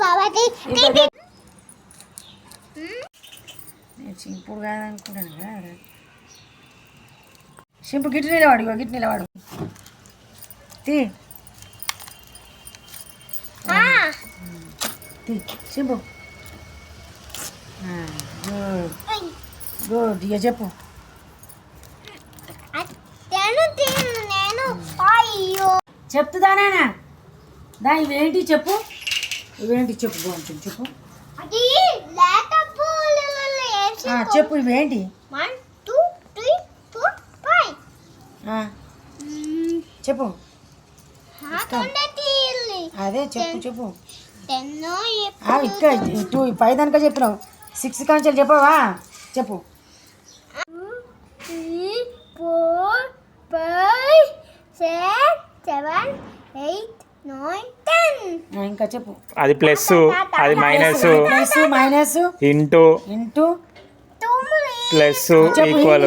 కాబట్టి నేను చింపుడు కాదనుకుంటాను కదా. చింపు గిట్టు నిలవాడు, గిట్టు నిలవాడు. తీ తీ చింపు. Good good. ఇక చెప్పు. చెప్తుందానా దా. ఇవేంటి చెప్పు, ఇవేంటి చెప్పు. బాగుంటుంది చెప్పు. చెప్పు ఇవేంటి. 1 2 3 4 5 చెప్పు. అదే చెప్పు చెప్పు. ఇక్కడ 2 5 దానికా చెప్పినావు. 6 కాంచెలు చెప్పవా. చెప్పు. 3 4 5 6 7 8 9 10. ఇంకా చెప్పు. అది ప్లస్, అది minus, plus minus, into into plus equal.